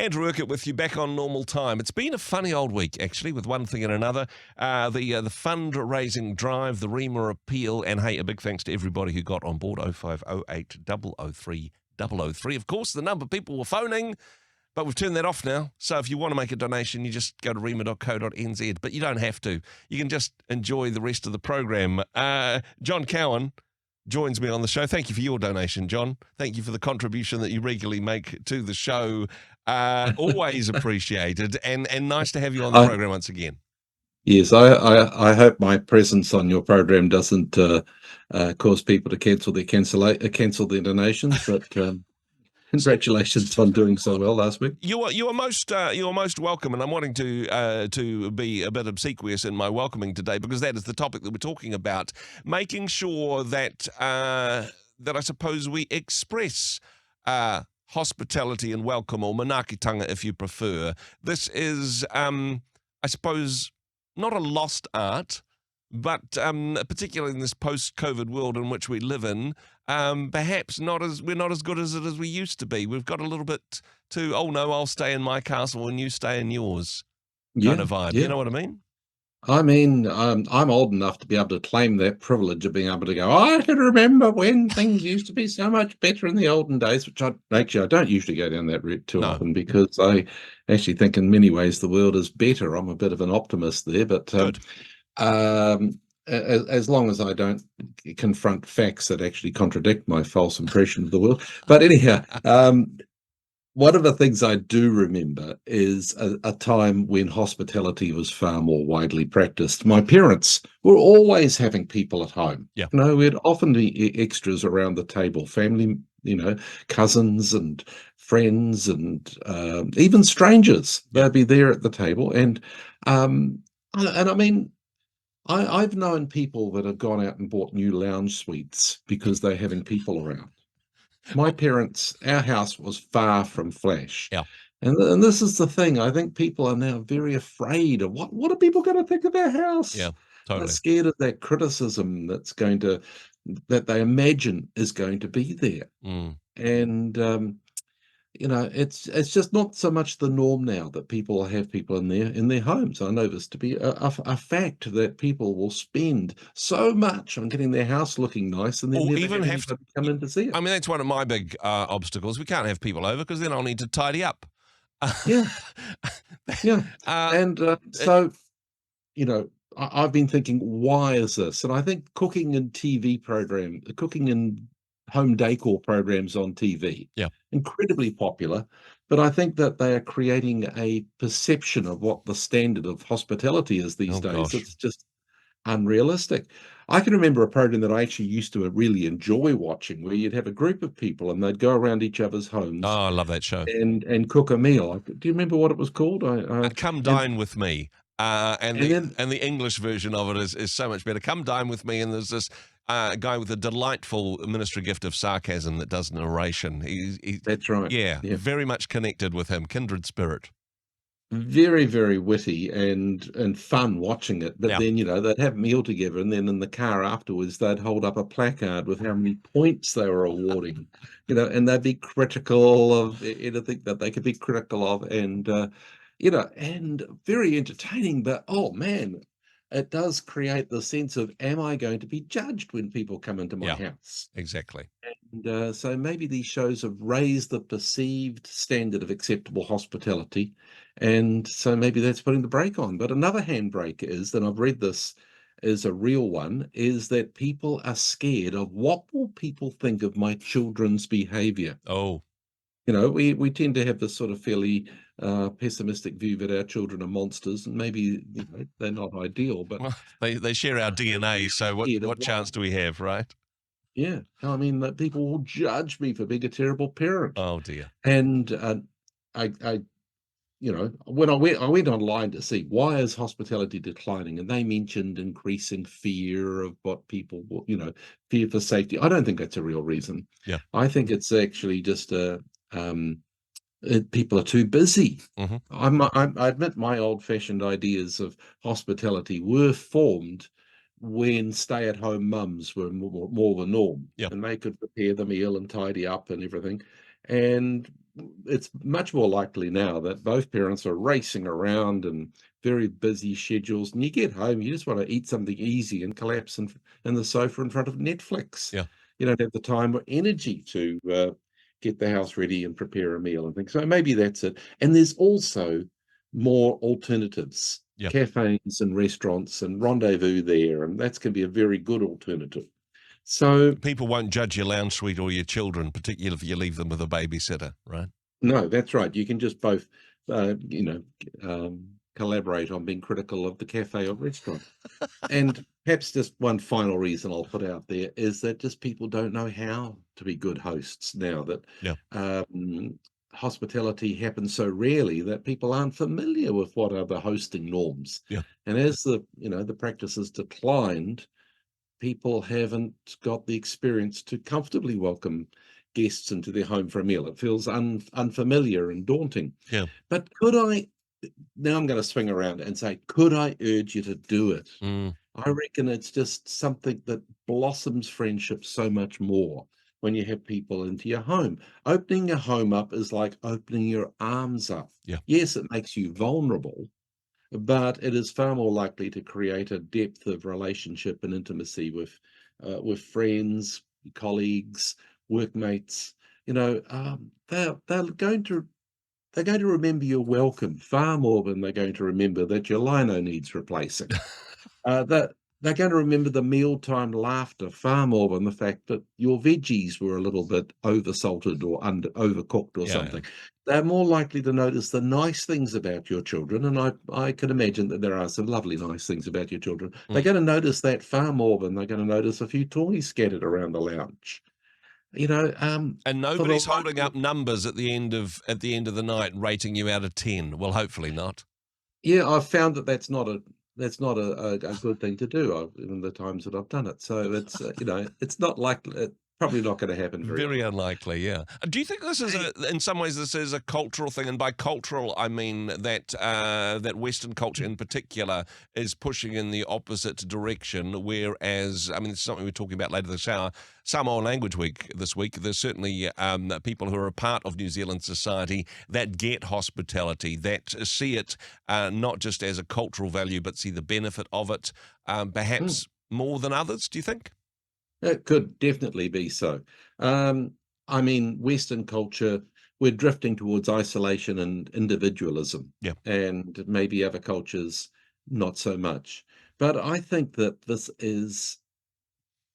Andrew Urquhart with you back on normal time. It's been a funny old week, actually, with one thing and another. The fundraising drive, the Rhema appeal, and hey, a big thanks to everybody who got on board. 0508 003 003. Of course, the number of people were phoning, but we've turned that off now. So if you want to make a donation, you just go to rhema.co.nz. But you don't have to. You can just enjoy the rest of the program. John Cowan joins me on the show. Thank you for your donation, John. Thank you for the contribution that you regularly make to the show. Always appreciated, and nice to have you on the program once again. Yes, I hope my presence on your program doesn't cause people to cancel their donations. But congratulations on doing so well last week. You are most welcome, and I'm wanting to be a bit obsequious in my welcoming today, because that is the topic that we're talking about, making sure that that I suppose we express hospitality and welcome, or manaakitanga if you prefer. This is, I suppose, not a lost art, but particularly in this post-COVID world in which we live in, perhaps we're not as good as it as we used to be. We've got a little bit to, oh no, I'll stay in my castle and you stay in yours kind of vibe. Yeah. You know what I mean? I mean, I'm old enough to be able to claim that privilege of being able to go, I can remember when things used to be so much better in the olden days, which I don't usually go down that route too often, because I actually think in many ways the world is better. I'm a bit of an optimist there, but Good. As long as I don't confront facts that actually contradict my false impression of the world. But anyhow, one of the things I do remember is a time when hospitality was far more widely practiced. My parents were always having people at home. Yeah. We'd often be extras around the table, family, cousins and friends, and even strangers. They'd be there at the table. And I mean, I've known people that have gone out and bought new lounge suites because they're having people around. My parents, our house was far from flash. Yeah. And this is the thing. I think people are now very afraid of what are people going to think of their house? Yeah, totally. They're scared of that criticism that they imagine is going to be there. And it's just not so much the norm now that people have people in their homes. I know this to be a fact, that people will spend so much on getting their house looking nice, and then never even have anybody come in to see it. I mean, that's one of my big obstacles. We can't have people over because then I'll need to tidy up. Yeah. So, I've been thinking, why is this? And I think cooking and home decor programs on TV, incredibly popular, but I think that they are creating a perception of what the standard of hospitality is these days. Gosh. It's just unrealistic. I can remember a program that I actually used to really enjoy watching, where you'd have a group of people and they'd go around each other's homes. Oh, I love that show. And cook a meal. Do you remember what it was called? Come Dine With Me. And the English version of it is so much better. Come Dine With Me, and there's this guy with a delightful ministry gift of sarcasm that does narration. That's right. Yeah, very much connected with him, kindred spirit. Very, very witty and fun watching it. But then, they'd have a meal together, and then in the car afterwards, they'd hold up a placard with how many points they were awarding, and they'd be critical of anything that they could be critical of, and very entertaining. But, oh man, it does create the sense of, am I going to be judged when people come into my house? Exactly. And so maybe these shows have raised the perceived standard of acceptable hospitality, and so maybe that's putting the brake on. But another handbrake is, and I've read this is a real one, is that people are scared of, what will people think of my children's behavior? Oh. We tend to have this sort of fairly pessimistic view that our children are monsters, and maybe they're not ideal, but they share our DNA. So what chance do we have, right? Yeah, I mean, that people will judge me for being a terrible parent. Oh dear. And when I went online to see, why is hospitality declining, and they mentioned increasing fear of what people, fear for safety. I don't think that's a real reason. Yeah, I think it's actually just people are too busy. I admit my old-fashioned ideas of hospitality were formed when stay-at-home mums were more the norm, and they could prepare the meal and tidy up and everything. And it's much more likely now that both parents are racing around and very busy schedules, and you get home, you just want to eat something easy and collapse in the sofa in front of Netflix. Yeah. You don't have the time or energy to get the house ready and prepare a meal and things. So maybe that's it. And there's also more alternatives, Yeah. cafes and restaurants and rendezvous there, and that's going to be a very good alternative. So People won't judge your lounge suite or your children, particularly if you leave them with a babysitter, right? no, that's right. You can just both, you know, collaborate on being critical of the cafe or restaurant. And perhaps just one final reason I'll put out there is that just people don't know how to be good hosts now that Yeah. hospitality happens so rarely that people aren't familiar with what are the hosting norms. Yeah. And as the practice has declined, people haven't got the experience to comfortably welcome guests into their home for a meal. It feels unfamiliar and daunting. Yeah. But now I'm going to swing around and say, could I urge you to do it? Mm. I reckon it's just something that blossoms friendship so much more when you have people into your home. Opening your home up is like opening your arms up. Yeah. Yes, it makes you vulnerable, but it is far more likely to create a depth of relationship and intimacy with friends, colleagues, workmates. They're going to remember your welcome far more than they're going to remember that your lino needs replacing. That they're going to remember the mealtime laughter far more than the fact that your veggies were a little bit oversalted or overcooked or Yeah. something. They're more likely to notice the nice things about your children, and I can imagine that there are some lovely nice things about your children. They're Mm. going to notice that far more than they're going to notice a few toys scattered around the lounge. And For the nobody's holding up numbers at the end of the night rating you out of 10. Well, hopefully not. Yeah, I've found that that's not a good thing to do, in the times that I've done it. So it's not likely, probably not gonna happen very Very often. unlikely, yeah. Do you think this is Hey, in some ways, this is a cultural thing? And by cultural, I mean that that Western culture in particular is pushing in the opposite direction. Whereas, I mean, it's something we're talking about later this hour. Samoa Language Week this week. There's certainly people who are a part of New Zealand society that get hospitality, that see it not just as a cultural value, but see the benefit of it, mm, perhaps more than others. Do you think? it could definitely be so. Um, I mean, Western culture, we're drifting towards isolation and individualism, Yeah. and maybe other cultures not so much. But I think that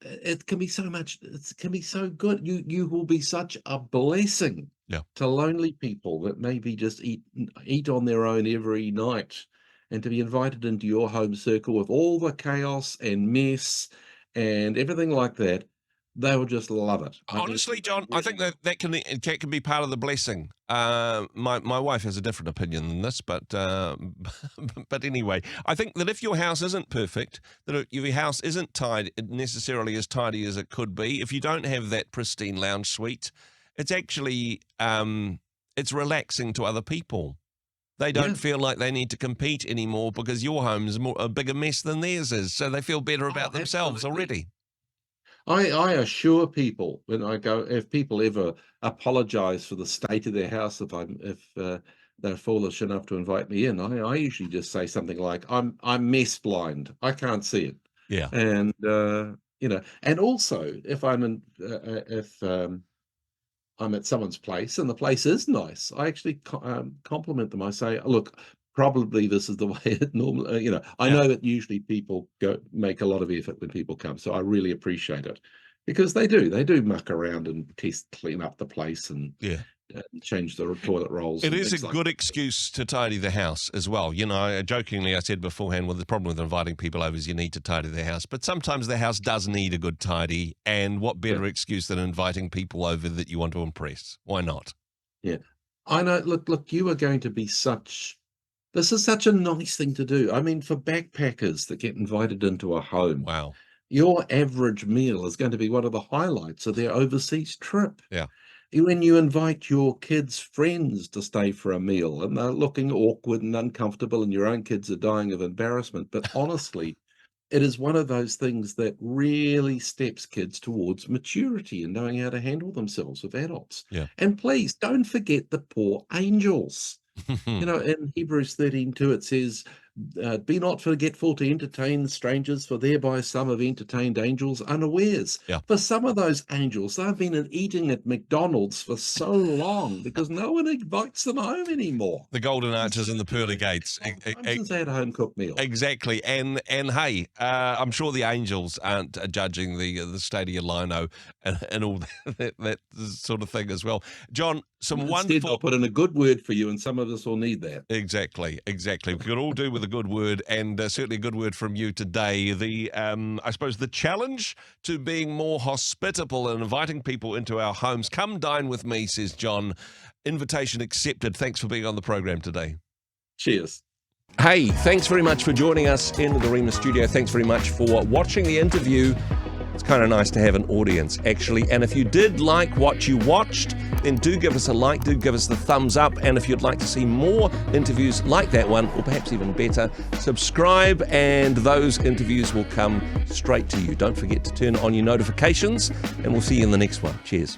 it can be so much, it can be so good. You will be such a blessing Yeah. to lonely people that maybe just eat on their own every night, and to be invited into your home circle with all the chaos and mess and everything like that. They will just love it. I mean, Honestly, they John, I think really will. that can be part of the blessing. My wife has a different opinion than this, but but anyway, I think that if your house isn't perfect, that if your house isn't necessarily as tidy as it could be, if you don't have that pristine lounge suite, it's actually it's relaxing to other people. They don't Yeah. feel like they need to compete anymore because your home is a bigger mess than theirs is, so they feel better Oh, about themselves absolutely. already. I assure people when I go, if people ever apologize for the state of their house, if they're foolish enough to invite me in, I usually just say something like, I'm mess blind. I can't see it. Yeah. And and also if I'm at someone's place and the place is nice, I actually compliment them. I say, look, probably this is the way it normally, I Yeah. know that usually people go make a lot of effort when people come. So I really appreciate it, because they do muck around and clean up the place Yeah. and change the toilet rolls It and is a things like good that. excuse to tidy the house as well. You know, jokingly, I said beforehand, well, the problem with inviting people over is you need to tidy the house. But sometimes the house does need a good tidy. And what Yeah. better excuse than inviting people over that you want to impress? Why not? Yeah. I know. Look, you are going to be this is such a nice thing to do. I mean, for backpackers that get invited into a home, Wow. your average meal is going to be one of the highlights of their overseas trip. Yeah. When you invite your kids' friends to stay for a meal and they're looking awkward and uncomfortable, and your own kids are dying of embarrassment. But honestly, it is one of those things that really steps kids towards maturity and knowing how to handle themselves with adults. Yeah. And please don't forget the poor angels. In Hebrews 13:2, it says, be not forgetful to entertain strangers, for thereby some have entertained angels unawares. Yeah. For some of those angels, they've been eating at McDonald's for so long because no one invites them home anymore. The golden arches and the pearly gates. Since they had a home-cooked meal. Exactly. And hey, I'm sure the angels aren't judging the state of your lino and all that sort of thing as well. John, some Instead, wonderful... I'll put in a good word for you, and some of us will need that. Exactly. We could all do with a good word, and certainly a good word from you today. I suppose the challenge to being more hospitable and inviting people into our homes. Come dine with me, says John. Invitation accepted. Thanks for being on the program today. Cheers. Hey, thanks very much for joining us in the Rhema studio. Thanks very much for watching the interview. It's kind of nice to have an audience, actually. And if you did like what you watched, then do give us a like, do give us the thumbs up. And if you'd like to see more interviews like that one, or perhaps even better, subscribe and those interviews will come straight to you. Don't forget to turn on your notifications, and we'll see you in the next one. Cheers.